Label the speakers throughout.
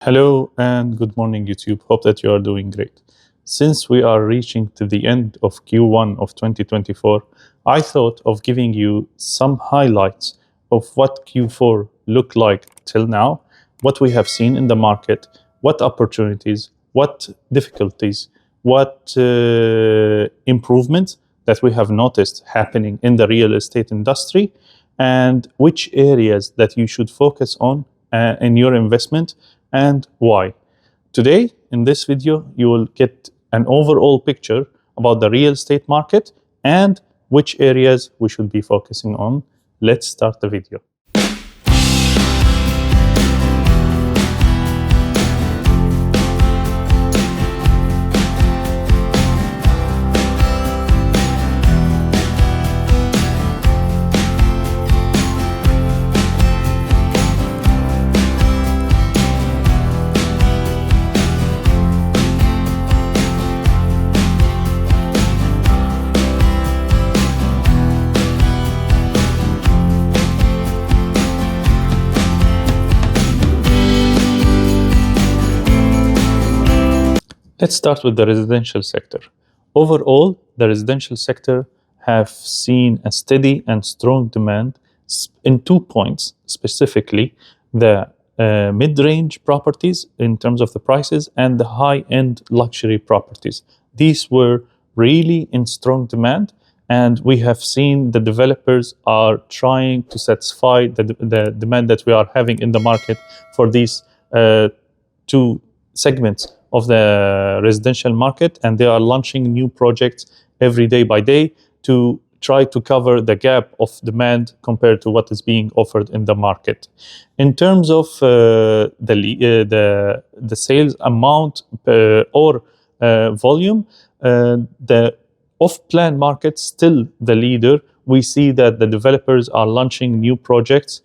Speaker 1: Hello and good morning, YouTube. Hope that you are doing great. Since we are reaching to the end of Q1 of 2024, I thought of giving you some highlights of what Q4 looked like till now, what we have seen in the market, what opportunities, what difficulties, what improvements that we have noticed happening in the real estate industry, and which areas that you should focus on in your investment and why. Today, in this video, you will get an overall picture about the real estate market and which areas we should be focusing on. Let's start the video. Let's start with the residential sector. Overall, the residential sector have seen a steady and strong demand in 2 points, specifically the mid-range properties in terms of the prices and the high-end luxury properties. These were really in strong demand, and we have seen the developers are trying to satisfy the demand that we are having in the market for these two segments of the residential market, and they are launching new projects every day by day to try to cover the gap of demand compared to what is being offered in the market. In terms of the sales amount or volume, the off-plan market still the leader. We see that the developers are launching new projects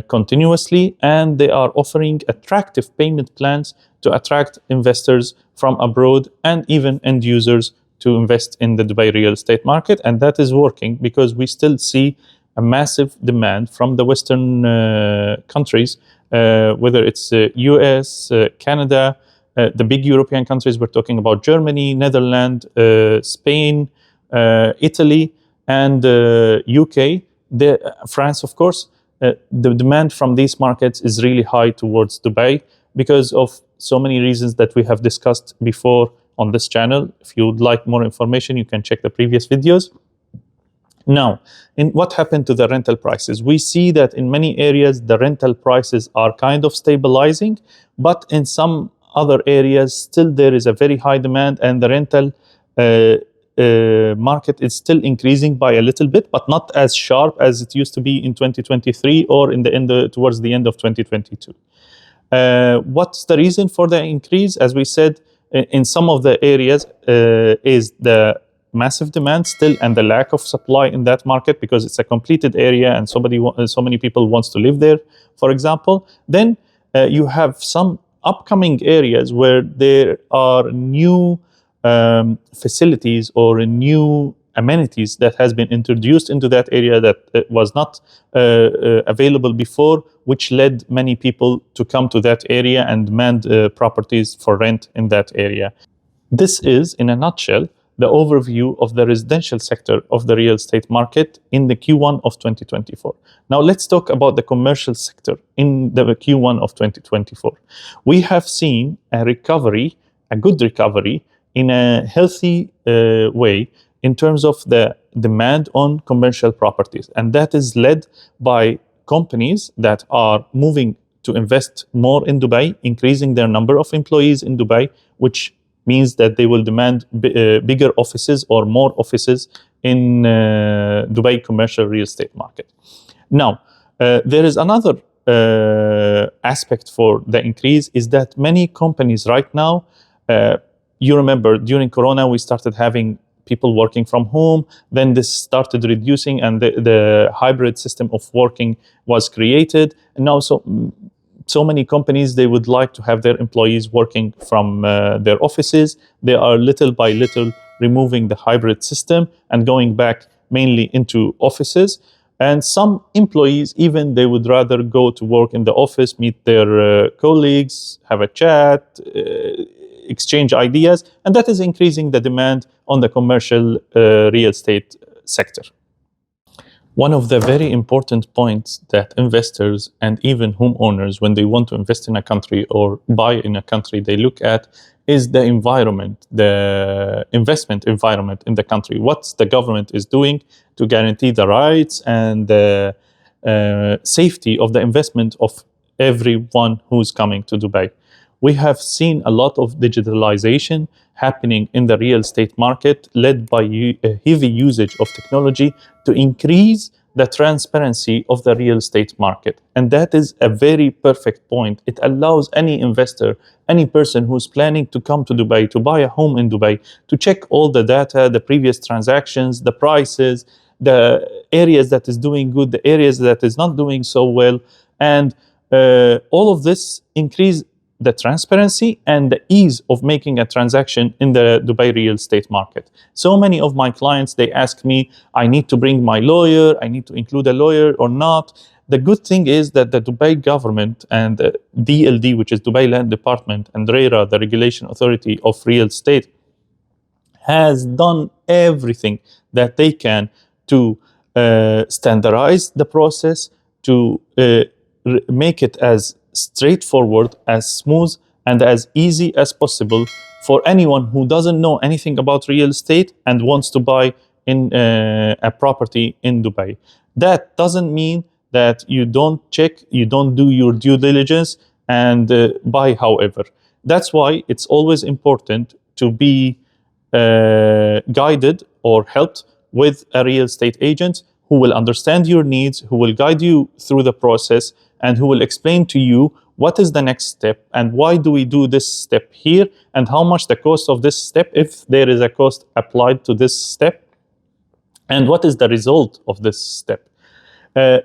Speaker 1: continuously, and they are offering attractive payment plans to attract investors from abroad and even end users to invest in the Dubai real estate market. And that is working because we still see a massive demand from the Western countries, whether it's US, Canada, the big European countries. We're talking about Germany, Netherlands, Spain, Italy, and UK, France, of course. The demand from these markets is really high towards Dubai because of so many reasons that we have discussed before on this channel. If you would like more information, you can check the previous videos. Now, in what happened to the rental prices? We see that in many areas, the rental prices are kind of stabilizing, but in some other areas, still there is a very high demand, and the rental market is still increasing by a little bit, but not as sharp as it used to be in 2023 or in the end towards the end of 2022. What's the reason for the increase? As we said, in some of the areas is the massive demand still and the lack of supply in that market because it's a completed area and so many people wants to live there, for example. Then you have some upcoming areas where there are new facilities or new amenities that has been introduced into that area that was not available before, which led many people to come to that area and demand properties for rent in that area. This is, in a nutshell, the overview of the residential sector of the real estate market in the Q1 of 2024. Now let's talk about the commercial sector in the Q1 of 2024. We have seen a recovery, a good recovery, in a healthy way in terms of the demand on commercial properties. And that is led by companies that are moving to invest more in Dubai, increasing their number of employees in Dubai, which means that they will demand bigger offices or more offices in Dubai commercial real estate market. Now, there is another aspect for the increase is that many companies right now, you remember during Corona, we started having people working from home. Then this started reducing and the hybrid system of working was created. And now so many companies, they would like to have their employees working from their offices. They are little by little removing the hybrid system and going back mainly into offices. And some employees, even they would rather go to work in the office, meet their colleagues, have a chat, exchange ideas, and that is increasing the demand on the commercial real estate sector. One of the very important points that investors and even homeowners, when they want to invest in a country or buy in a country, they look at is the environment, the investment environment in the country. What the government is doing to guarantee the rights and the safety of the investment of everyone who's coming to Dubai. We have seen a lot of digitalization happening in the real estate market, led by a heavy usage of technology to increase the transparency of the real estate market. And that is a very perfect point. It allows any investor, any person who's planning to come to Dubai, to buy a home in Dubai, to check all the data, the previous transactions, the prices, the areas that is doing good, the areas that is not doing so well. And all of this increase the transparency and the ease of making a transaction in the Dubai real estate market. So many of my clients, they ask me, I need to bring my lawyer, I need to include a lawyer or not. The good thing is that the Dubai government and the DLD, which is Dubai Land Department, and RERA, the Regulation Authority of Real Estate, has done everything that they can to standardize the process, to make it as straightforward, as smooth, and as easy as possible for anyone who doesn't know anything about real estate and wants to buy in a property in Dubai. That doesn't mean that you don't check, you don't do your due diligence and buy however. That's why it's always important to be guided or helped with a real estate agent who will understand your needs, who will guide you through the process, and who will explain to you what is the next step and why do we do this step here and how much the cost of this step, if there is a cost applied to this step, and what is the result of this step.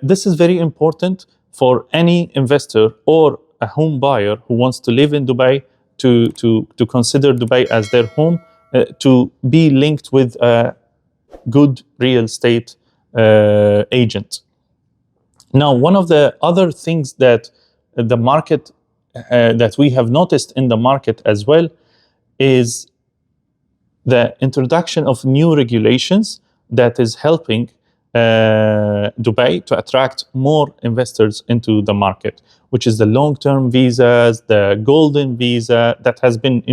Speaker 1: This is very important for any investor or a home buyer who wants to live in Dubai, to consider Dubai as their home, to be linked with a good real estate agent. Now, one of the other things that the market, that we have noticed in the market as well, is the introduction of new regulations that is helping Dubai to attract more investors into the market, which is the long-term visas, the golden visa that has been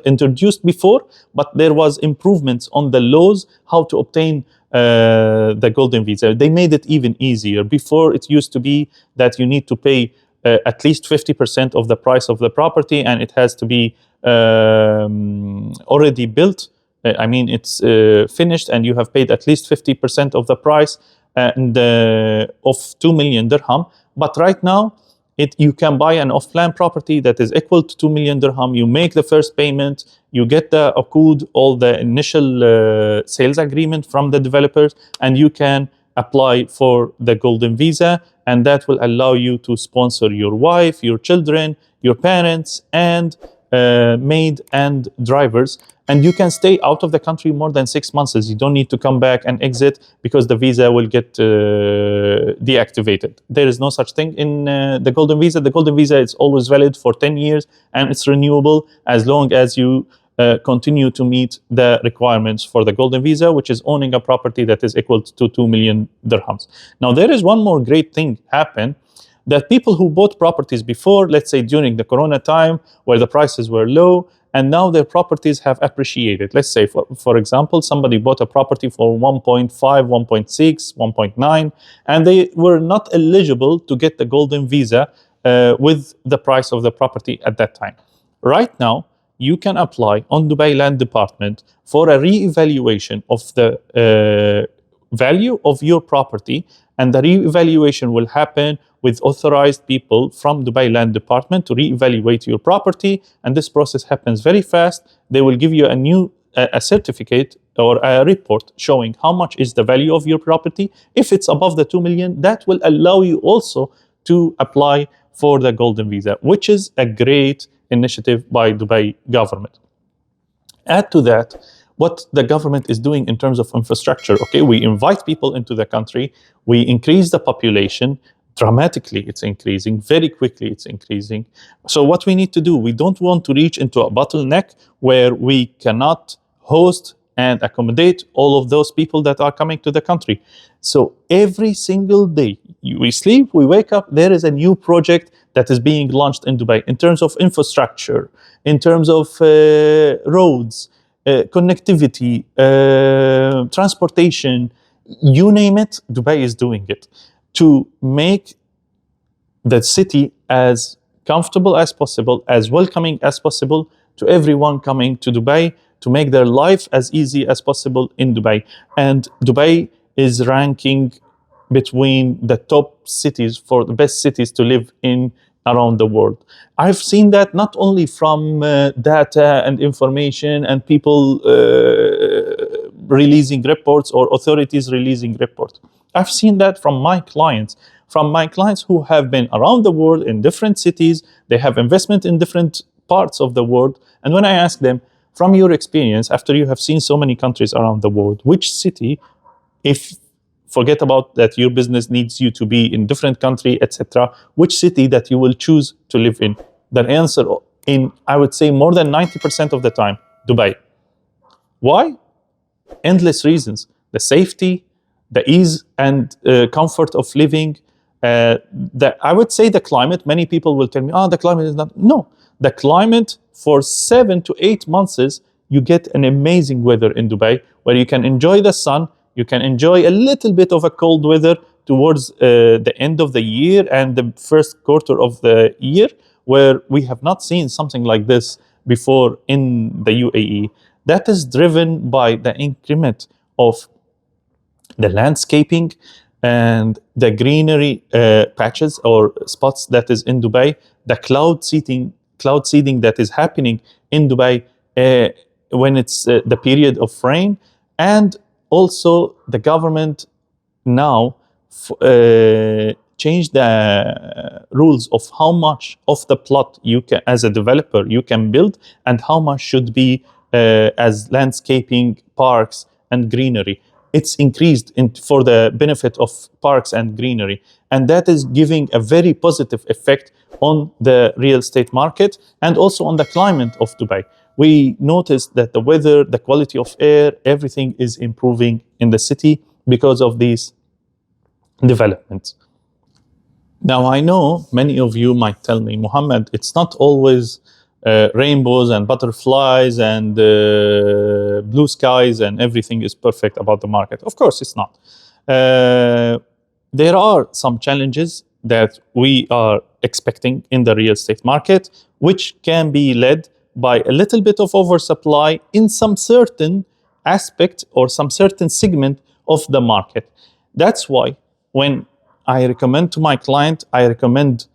Speaker 1: introduced before, but there was improvements on the laws how to obtain the golden visa. They made it even easier. Before, it used to be that you need to pay at least 50% of the price of the property, and it has to be already built. I mean, it's finished, and you have paid at least 50% of the price and of 2 million dirham. But right now, you can buy an off-plan property that is equal to 2 million dirham. You make the first payment, you get the Akud, all the initial sales agreement from the developers, and you can apply for the golden visa, and that will allow you to sponsor your wife, your children, your parents, and maid and drivers. And you can stay out of the country more than 6 months. You don't need to come back and exit because the visa will get deactivated. There is no such thing in the golden visa. The golden visa is always valid for 10 years and it's renewable as long as you continue to meet the requirements for the golden visa, which is owning a property that is equal to 2 million dirhams. Now, there is one more great thing happen, that people who bought properties before, let's say during the Corona time, where the prices were low, and now their properties have appreciated. Let's say, for example, somebody bought a property for 1.5, 1.6, 1.9, and they were not eligible to get the golden visa with the price of the property at that time. Right now, you can apply on Dubai Land Department for a re-evaluation of the value of your property, and the re-evaluation will happen with authorized people from Dubai Land Department to re-evaluate your property, and this process happens very fast. They will give you a certificate or a report showing how much is the value of your property. If it's above the 2 million, that will allow you also to apply for the golden visa, which is a great initiative by Dubai government. Add to that, what the government is doing in terms of infrastructure. Okay, we invite people into the country, we increase the population dramatically, it's increasing very quickly, it's increasing. So what we need to do, we don't want to reach into a bottleneck where we cannot host and accommodate all of those people that are coming to the country. So every single day we sleep, we wake up, there is a new project that is being launched in Dubai in terms of infrastructure, in terms of roads, connectivity, transportation, you name it, Dubai is doing it to make the city as comfortable as possible, as welcoming as possible to everyone coming to Dubai, to make their life as easy as possible in Dubai. And Dubai is ranking between the top cities for the best cities to live in around the world. I've seen that not only from data and information and people releasing reports or authorities releasing reports. I've seen that from my clients who have been around the world in different cities. They have investment in different parts of the world. And when I ask them, from your experience, after you have seen so many countries around the world, which city, if forget about that your business needs you to be in different country, etc., which city that you will choose to live in? The answer in, I would say, more than 90% of the time, Dubai. Why? Endless reasons. The safety, the ease and comfort of living. I would say the climate. Many people will tell me, the climate is not. No, the climate for 7 to 8 months, you get an amazing weather in Dubai where you can enjoy the sun, you can enjoy a little bit of a cold weather towards the end of the year and the first quarter of the year, where we have not seen something like this before in the UAE. That is driven by the increment of the landscaping and the greenery patches or spots that is in Dubai, the cloud seeding that is happening in Dubai when it's the period of rain, and also the government now changed the rules of how much of the plot you can, as a developer, you can build, and how much should be as landscaping, parks, and greenery. It's increased for the benefit of parks and greenery. And that is giving a very positive effect on the real estate market and also on the climate of Dubai. We noticed that the weather, the quality of air, everything is improving in the city because of these developments. Now, I know many of you might tell me, Muhammad, it's not always rainbows and butterflies and blue skies and everything is perfect about the market. Of course, it's not. There are some challenges that we are expecting in the real estate market, which can be led by a little bit of oversupply in some certain aspect or some certain segment of the market. That's why when I recommend to my client, I recommend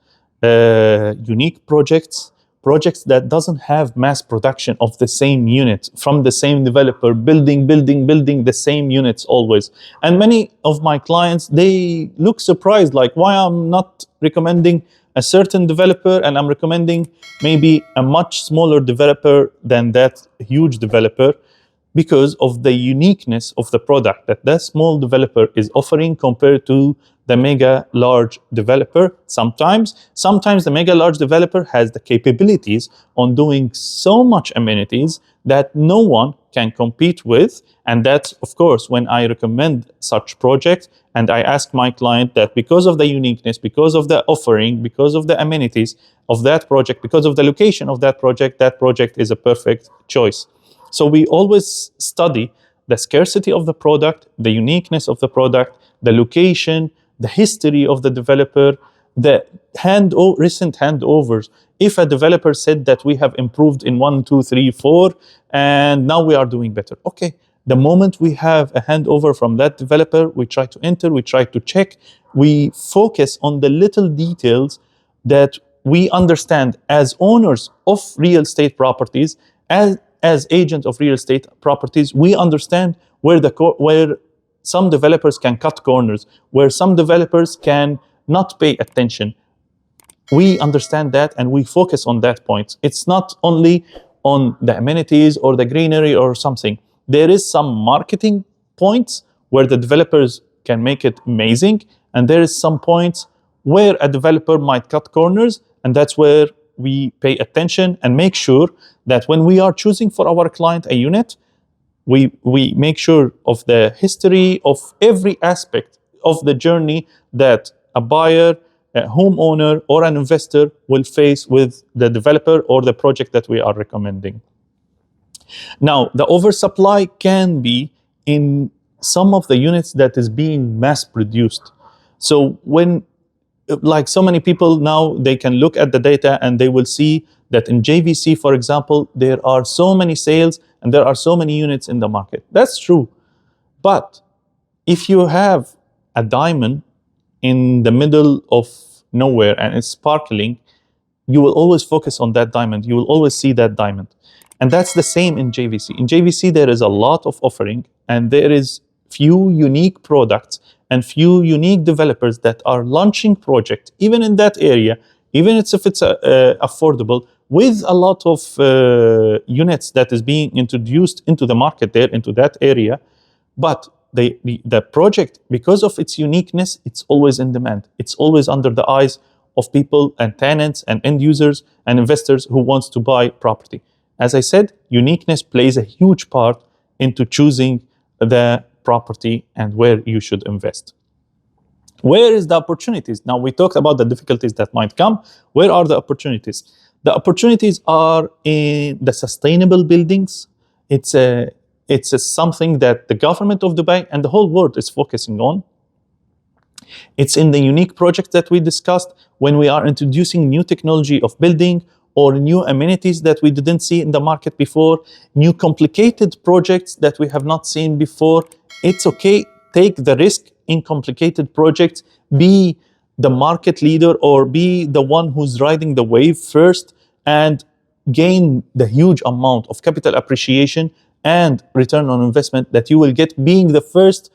Speaker 1: unique projects that doesn't have mass production of the same unit from the same developer, building the same units always. And many of my clients, they look surprised, like why I'm not recommending a certain developer and I'm recommending maybe a much smaller developer than that huge developer, because of the uniqueness of the product that that small developer is offering compared to the mega large developer. Sometimes the mega large developer has the capabilities on doing so much amenities that no one can compete with. And that's, of course, when I recommend such projects and I ask my client that because of the uniqueness, because of the offering, because of the amenities of that project, because of the location of that project is a perfect choice. So we always study the scarcity of the product, the uniqueness of the product, the location, the history of the developer, the recent handovers. If a developer said that we have improved in 1, 2, 3, 4, and now we are doing better. Okay, the moment we have a handover from that developer, we try to enter, we try to check, we focus on the little details that we understand as owners of real estate properties, as agents of real estate properties. We understand where some developers can cut corners, where some developers can not pay attention. We understand that and we focus on that point. It's not only on the amenities or the greenery or something. There is some marketing points where the developers can make it amazing, and there is some points where a developer might cut corners, and that's where we pay attention and make sure that when we are choosing for our client a unit, we make sure of the history of every aspect of the journey that a buyer, a homeowner, or an investor will face with the developer or the project that we are recommending. Now, the oversupply can be in some of the units that is being mass produced. So when, like so many people now, they can look at the data and they will see that in JVC, for example, there are so many sales and there are so many units in the market. That's true. But if you have a diamond in the middle of nowhere and it's sparkling, you will always focus on that diamond. You will always see that diamond. And that's the same in JVC. In JVC, there is a lot of offering and there is few unique products and few unique developers that are launching projects, even in that area, even if it's affordable, with a lot of units that is being introduced into the market there, into that area. But the project, because of its uniqueness, it's always in demand. It's always under the eyes of people and tenants and end users and investors who wants to buy property. As I said, uniqueness plays a huge part into choosing the property and where you should invest. Where is the opportunities? Now we talked about the difficulties that might come. Where are the opportunities? The opportunities are in the sustainable buildings. It's something that the government of Dubai and the whole world is focusing on. It's in the unique projects that we discussed when we are introducing new technology of building or new amenities that we didn't see in the market before, new complicated projects that we have not seen before. It's okay, take the risk in complicated projects, be the market leader or be the one who's riding the wave first and gain the huge amount of capital appreciation and return on investment that you will get being the first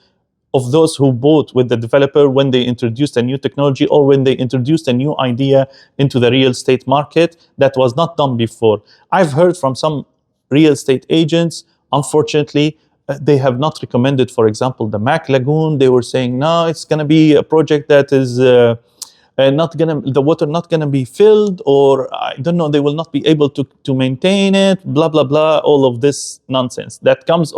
Speaker 1: of those who bought with the developer when they introduced a new technology or when they introduced a new idea into the real estate market that was not done before. I've heard from some real estate agents, unfortunately, they have not recommended, for example, the Mac Lagoon. They were saying, no, it's going to be a project that is the water not going to be filled, or I don't know, they will not be able to maintain it, blah, blah, blah, all of this nonsense. That comes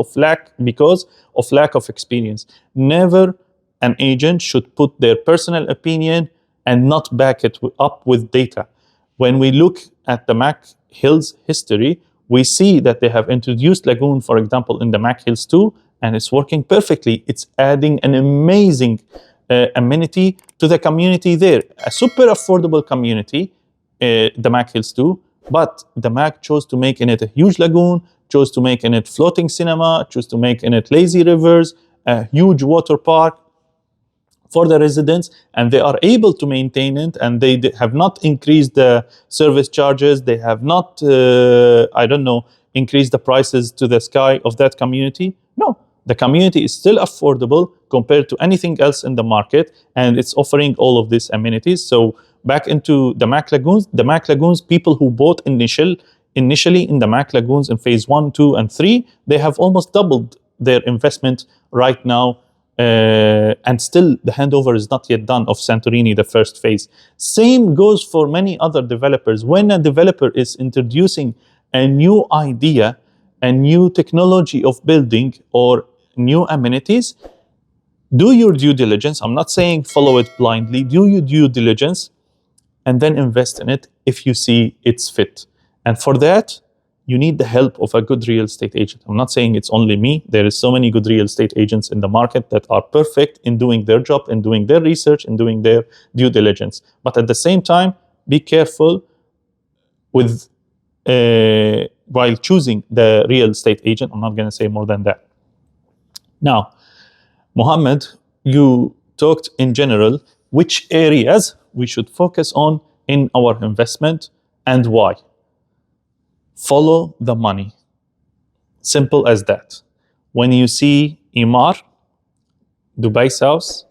Speaker 1: because of lack of experience. Never an agent should put their personal opinion and not back it up with data. When we look at the Mac Hills history, we see that they have introduced Lagoon, for example, in the Mac Hills 2, and it's working perfectly. It's adding an amazing amenity to the community there. A super affordable community, the Mac Hills 2, but the Mac chose to make in it a huge lagoon, chose to make in it floating cinema, chose to make in it lazy rivers, a huge water park for the residents, and they are able to maintain it, and they have not increased the service charges, they have not, increased the prices to the sky of that community. No, the community is still affordable compared to anything else in the market, and it's offering all of these amenities. So back into the Mac Lagoons, people who bought initially in the Mac Lagoons in phase 1, 2, and 3, they have almost doubled their investment right now. And still the handover is not yet done of Santorini, the first phase. Same goes for many other developers. When a developer is introducing a new idea, a new technology of building or new amenities, do your due diligence. I'm not saying follow it blindly. Do your due diligence and then invest in it if you see it's fit. And for that, you need the help of a good real estate agent. I'm not saying it's only me. There is so many good real estate agents in the market that are perfect in doing their job, in doing their research, in doing their due diligence. But at the same time, be careful with while choosing the real estate agent. I'm not going to say more than that. Now, Mohammed, you talked in general which areas we should focus on in our investment and why. Follow the money. Simple as that. When you see Emaar, Dubai South,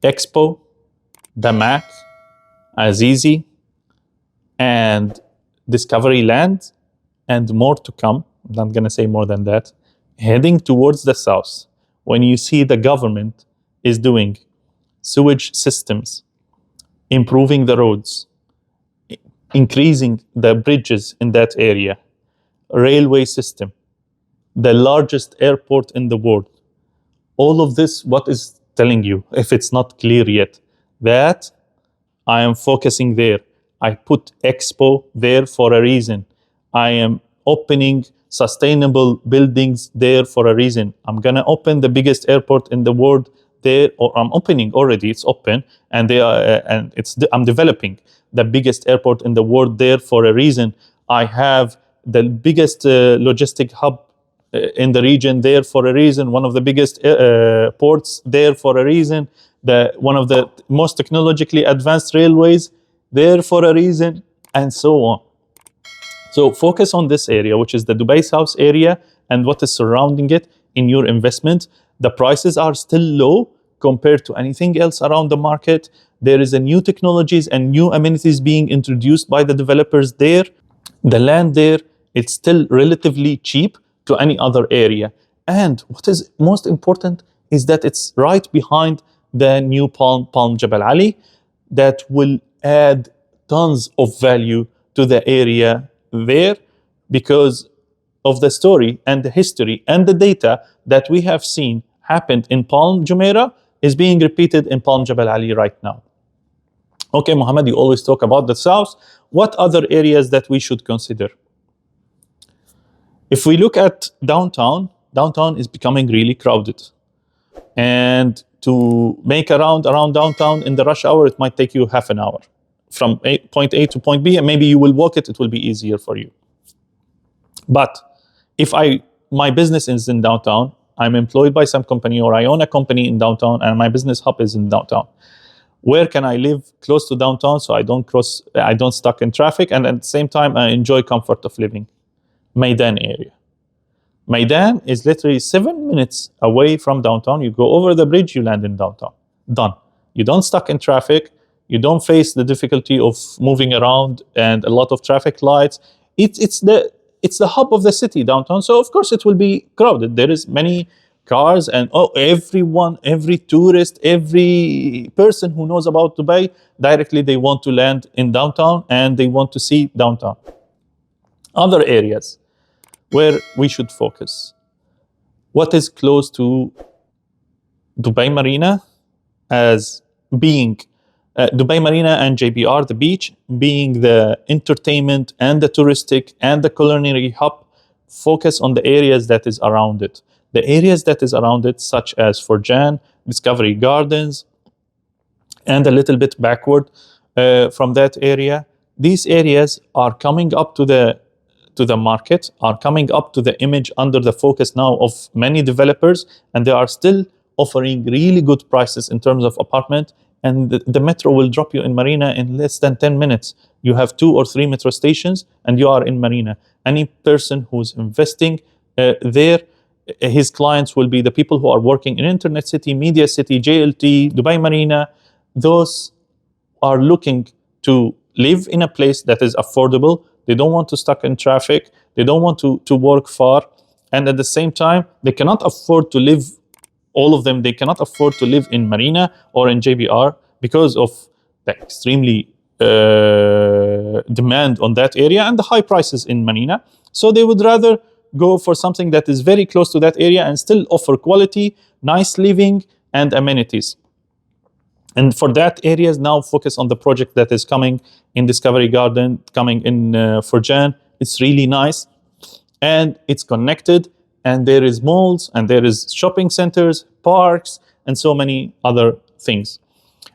Speaker 1: Expo, Damak, Azizi, and Discovery Land, and more to come, I'm not going to say more than that, Heading towards the south, when you see the government is doing sewage systems, improving the roads, increasing the bridges in that area, railway system, the largest airport in the world. All of this, what is telling you, if it's not clear yet, that I am focusing there. I put Expo there for a reason. I am opening sustainable buildings there for a reason. I'm gonna open the biggest airport in the world there, or I'm opening already. It's open, and I'm developing the biggest airport in the world there for a reason. I have the biggest logistic hub in the region there for a reason. One of the biggest ports there for a reason. One of the most technologically advanced railways there for a reason, and so on. So focus on this area, which is the Dubai South area, and what is surrounding it in your investment. The prices are still low compared to anything else around the market. There is a new technologies and new amenities being introduced by the developers there. The land there, it's still relatively cheap to any other area. And what is most important is that it's right behind the new Palm Jabal Ali, that will add tons of value to the area there, because of the story and the history and the data that we have seen happened in Palm Jumeirah is being repeated in Palm Jabal Ali right now. Okay, Mohammed, you always talk about the south. What other areas that we should consider? If we look at downtown is becoming really crowded. And to make around downtown in the rush hour, it might take you half an hour from point A to point B, and maybe you will walk it will be easier for you. But if my business is in downtown, I'm employed by some company, or I own a company in downtown, and my business hub is in downtown. Where can I live close to downtown so I don't stuck in traffic, and at the same time I enjoy comfort of living? Maidan area. Maidan is literally 7 minutes away from downtown. You go over the bridge, you land in downtown. Done. You don't stuck in traffic. You don't face the difficulty of moving around and a lot of traffic lights. It's the hub of the city, downtown. So of course it will be crowded. There is many cars, and everyone, every tourist, every person who knows about Dubai, directly they want to land in downtown and they want to see downtown. Other areas where we should focus. What is close to Dubai Marina as being Dubai Marina and JBR, the beach, being the entertainment and the touristic and the culinary hub. Focus on the areas that is around it. The areas that is around it, such as Forjan, Discovery Gardens, and a little bit backward from that area. These areas are coming up to the market, are coming up to the image under the focus now of many developers, and they are still offering really good prices in terms of apartment. And the metro will drop you in Marina in less than 10 minutes. You have 2 or 3 metro stations and you are in Marina. Any person who's investing there, his clients will be the people who are working in Internet City, Media City, JLT, Dubai Marina. Those are looking to live in a place that is affordable. They don't want to stuck in traffic. They don't want to work far. And at the same time, they cannot afford to live, all of them, they cannot afford to live in Marina or in JBR because of the extremely demand on that area and the high prices in Marina. So they would rather go for something that is very close to that area and still offer quality, nice living, and amenities. And for that areas, now focus on the project that is coming in Discovery Garden, coming in Forjan. It's really nice and it's connected, and there is malls and there is shopping centers, parks, and so many other things.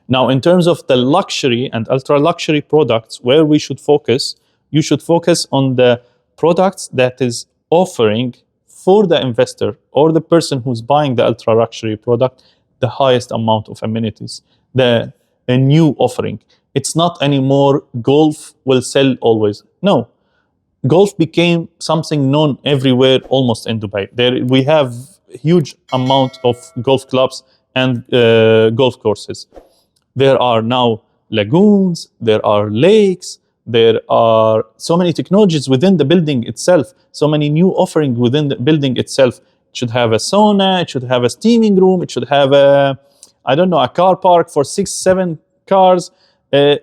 Speaker 1: Now, in terms of the luxury and ultra luxury products, where we should focus, you should focus on the products that is offering for the investor or the person who's buying the ultra luxury product the highest amount of amenities. A new offering. It's not anymore golf will sell always. No, golf became something known everywhere almost in Dubai. There we have huge amount of golf clubs and golf courses. There are now lagoons, there are lakes, there are so many technologies within the building itself, so many new offerings within the building itself. should have a sauna, it should have a steaming room, it should have a, I don't know, a car park for 6, 7 cars.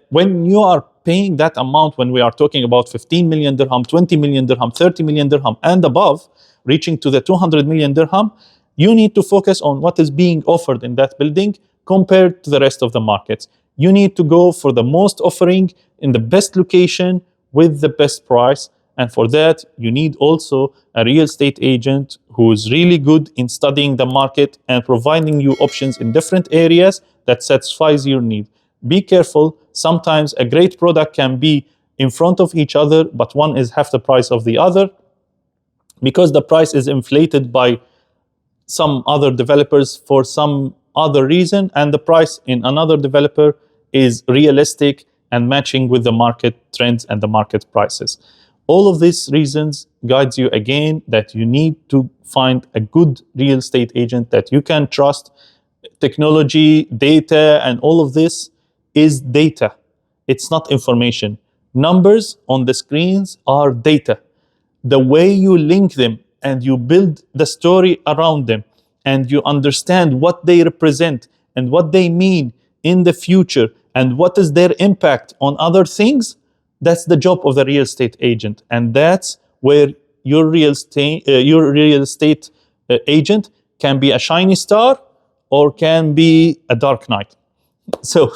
Speaker 1: When you are paying that amount, when we are talking about 15 million dirham, 20 million dirham, 30 million dirham and above, reaching to the 200 million dirham, you need to focus on what is being offered in that building compared to the rest of the markets. You need to go for the most offering in the best location with the best price. And for that, you need also a real estate agent who is really good in studying the market and providing you options in different areas that satisfies your need. Be careful. Sometimes a great product can be in front of each other, but one is half the price of the other because the price is inflated by some other developers for some other reason, and the price in another developer is realistic and matching with the market trends and the market prices. All of these reasons guides you again that you need to find a good real estate agent that you can trust. Technology, data, and all of this is data. It's not information. Numbers on the screens are data. The way you link them and you build the story around them and you understand what they represent and what they mean in the future and what is their impact on other things, that's the job of the real estate agent. And that's where your real estate agent can be a shiny star or can be a dark knight. So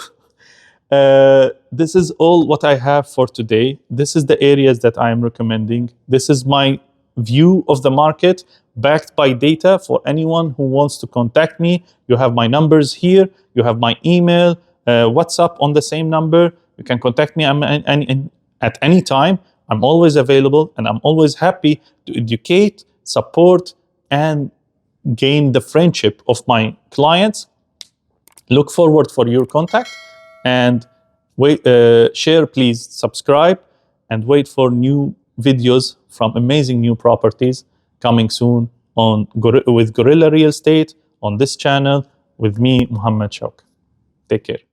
Speaker 1: this is all what I have for today. This is the areas that I am recommending. This is my view of the market backed by data. For anyone who wants to contact me, you have my numbers here. You have my email, WhatsApp on the same number. You can contact me at any time. I'm always available and I'm always happy to educate, support, and gain the friendship of my clients. Look forward for your contact and wait, share, please subscribe and wait for new videos from amazing new properties coming soon on with Gorilla Real Estate on this channel with me, Muhammad Shawk. Take care.